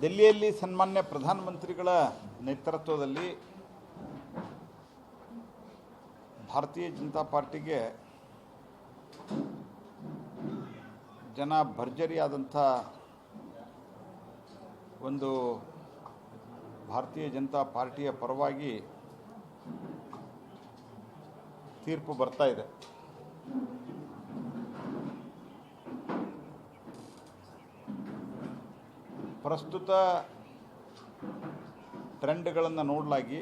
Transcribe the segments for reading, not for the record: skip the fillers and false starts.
ದಿಲ್ಲಿಯಲ್ಲಿ ಸನ್ಮಾನ್ಯ ಪ್ರಧಾನಮಂತ್ರಿಗಳ ನೇತೃತ್ವದಲ್ಲಿ ಭಾರತೀಯ ಜನತಾ ಪಾರ್ಟಿಗೆ ಜನ ಭರ್ಜರಿಯಾದಂಥ ಒಂದು ಭಾರತೀಯ ಜನತಾ ಪಾರ್ಟಿಯ ಪರವಾಗಿ ತೀರ್ಪು ಬರ್ತಾ ಇದೆ. ಪ್ರಸ್ತುತ ಟ್ರೆಂಡ್ಗಳನ್ನು ನೋಡಲಾಗಿ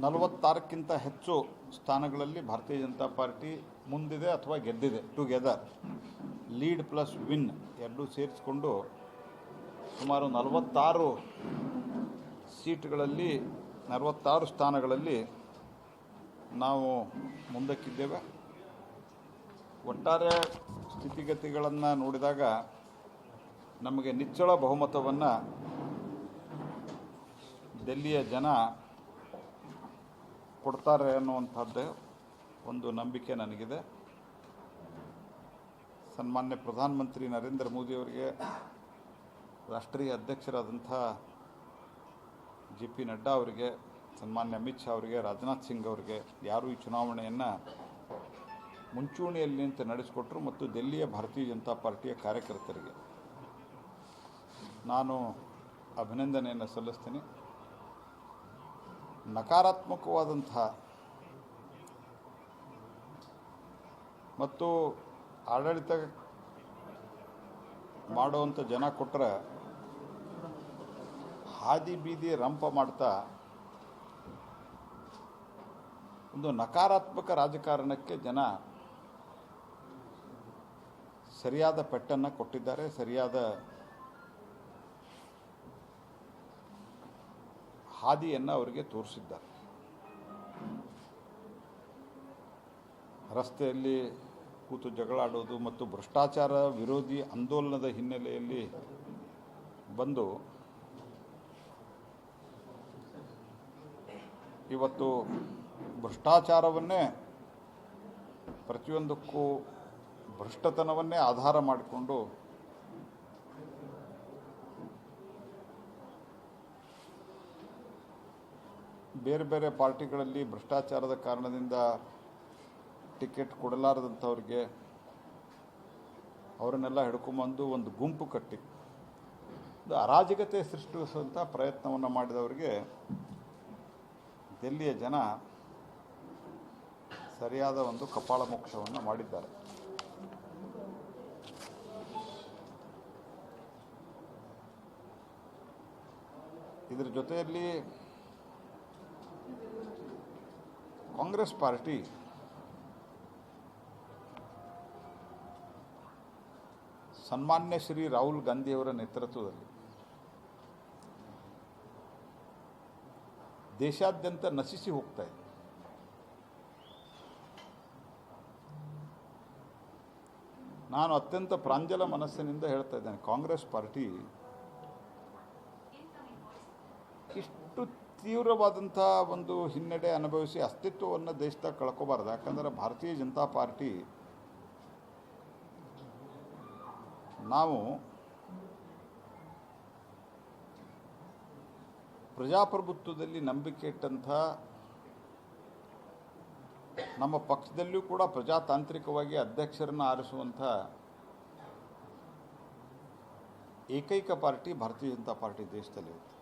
46ಕ್ಕಿಂತ ಹೆಚ್ಚು ಸ್ಥಾನಗಳಲ್ಲಿ ಭಾರತೀಯ ಜನತಾ ಪಾರ್ಟಿ ಮುಂದಿದೆ ಅಥವಾ ಗೆದ್ದಿದೆ. ಟುಗೆದರ್ ಲೀಡ್ ಪ್ಲಸ್ ವಿನ್ ಎರಡೂ ಸೇರಿಸಿಕೊಂಡು ಸುಮಾರು 46 ಸೀಟ್ಗಳಲ್ಲಿ 46 ಸ್ಥಾನಗಳಲ್ಲಿ ನಾವು ಮುಂದಕ್ಕಿದ್ದೇವೆ. ಒಟ್ಟಾರೆ ಸ್ಥಿತಿಗತಿಗಳನ್ನು ನೋಡಿದಾಗ ನಮಗೆ ನಿಚ್ಚಳ ಬಹುಮತವನ್ನು ದಿಲ್ಲಿಯ ಜನ ಕೊಡ್ತಾರೆ ಅನ್ನುವಂಥದ್ದು ಒಂದು ನಂಬಿಕೆ ನನಗಿದೆ. ಸನ್ಮಾನ್ಯ ಪ್ರಧಾನಮಂತ್ರಿ ನರೇಂದ್ರ ಮೋದಿಯವರಿಗೆ, ರಾಷ್ಟ್ರೀಯ ಅಧ್ಯಕ್ಷರಾದಂಥ JP ನಡ್ಡಾ ಅವರಿಗೆ, ಸನ್ಮಾನ್ಯ ಅಮಿತ್ ಶಾ ಅವರಿಗೆ, ರಾಜನಾಥ್ ಸಿಂಗ್ ಅವರಿಗೆ, ಯಾರು ಈ ಚುನಾವಣೆಯನ್ನು ಮುಂಚೂಣಿಯಲ್ಲಿ ನಿಂತು ನಡೆಸಿಕೊಟ್ರು ಮತ್ತು ದಿಲ್ಲಿಯ ಭಾರತೀಯ ಜನತಾ ಪಾರ್ಟಿಯ ಕಾರ್ಯಕರ್ತರಿಗೆ ನಾನು ಅಭಿನಂದನೆಯನ್ನು ಸಲ್ಲಿಸ್ತೀನಿ. ನಕಾರಾತ್ಮಕವಾದಂಥ ಮತ್ತು ಆಡಳಿತ ಮಾಡುವಂಥ ಜನ ಕೊಟ್ಟರೆ ಹಾದಿ ಬೀದಿ ರಂಪ ಮಾಡ್ತಾ ಒಂದು ನಕಾರಾತ್ಮಕ ರಾಜಕಾರಣಕ್ಕೆ ಜನ ಸರಿಯಾದ ಪೆಟ್ಟನ್ನು ಕೊಟ್ಟಿದ್ದಾರೆ, ಸರಿಯಾದ ಹಾದಿಯನ್ನು ಅವರಿಗೆ ತೋರಿಸಿದ್ದಾರೆ. ರಸ್ತೆಯಲ್ಲಿ ಕೂತು ಜಗಳಾಡೋದು ಮತ್ತು ಭ್ರಷ್ಟಾಚಾರ ವಿರೋಧಿ ಆಂದೋಲನದ ಹಿನ್ನೆಲೆಯಲ್ಲಿ ಬಂದು ಇವತ್ತು ಭ್ರಷ್ಟಾಚಾರವನ್ನೇ ಪ್ರತಿಯೊಂದಕ್ಕೂ ಭ್ರಷ್ಟತನವನ್ನೇ ಆಧಾರ ಮಾಡಿಕೊಂಡು ಬೇರೆ ಬೇರೆ ಪಾರ್ಟಿಗಳಲ್ಲಿ ಭ್ರಷ್ಟಾಚಾರದ ಕಾರಣದಿಂದ ಟಿಕೆಟ್ ಕೊಡಲಾರದಂಥವ್ರಿಗೆ ಅವರನ್ನೆಲ್ಲ ಹಿಡ್ಕೊಂಬಂದು ಒಂದು ಗುಂಪು ಕಟ್ಟಿ ಒಂದು ಅರಾಜಕತೆ ಸೃಷ್ಟಿಸುವಂಥ ಪ್ರಯತ್ನವನ್ನು ಮಾಡಿದವರಿಗೆ ದಿಲ್ಲಿಯ ಜನ ಸರಿಯಾದ ಒಂದು ಕಪಾಳ ಮೋಕ್ಷವನ್ನು ಮಾಡಿದ್ದಾರೆ. ಇದರ ಜೊತೆಯಲ್ಲಿ ಕಾಂಗ್ರೆಸ್ ಪಾರ್ಟಿ ಸನ್ಮಾನ್ಯ ಶ್ರೀ ರಾಹುಲ್ ಗಾಂಧಿಯವರ ನೇತೃತ್ವದಲ್ಲಿ ದೇಶಾದ್ಯಂತ ನಶಿಸಿ ಹೋಗ್ತಾ ಇದೆ. ನಾನು ಅತ್ಯಂತ ಪ್ರಾಂಜಲ ಮನಸ್ಸಿನಿಂದ ಹೇಳ್ತಾ ಇದ್ದೇನೆ, ಕಾಂಗ್ರೆಸ್ ಪಾರ್ಟಿ ಇಷ್ಟು ತೀವ್ರವಾದಂಥ ಒಂದು ಹಿನ್ನಡೆ ಅನುಭವಿಸಿ ಅಸ್ತಿತ್ವವನ್ನು ದೇಶದಾಗ ಕಳ್ಕೋಬಾರ್ದು. ಯಾಕಂದರೆ ಭಾರತೀಯ ಜನತಾ ಪಾರ್ಟಿ ನಾವು ಪ್ರಜಾಪ್ರಭುತ್ವದಲ್ಲಿ ನಂಬಿಕೆ ಇಟ್ಟಂಥ ನಮ್ಮ ಪಕ್ಷದಲ್ಲಿಯೂ ಕೂಡ ಪ್ರಜಾತಾಂತ್ರಿಕವಾಗಿ ಅಧ್ಯಕ್ಷರನ್ನು ಆರಿಸುವಂಥ ಏಕೈಕ ಪಾರ್ಟಿ ಭಾರತೀಯ ಜನತಾ ಪಾರ್ಟಿ ದೇಶದಲ್ಲಿರುತ್ತೆ.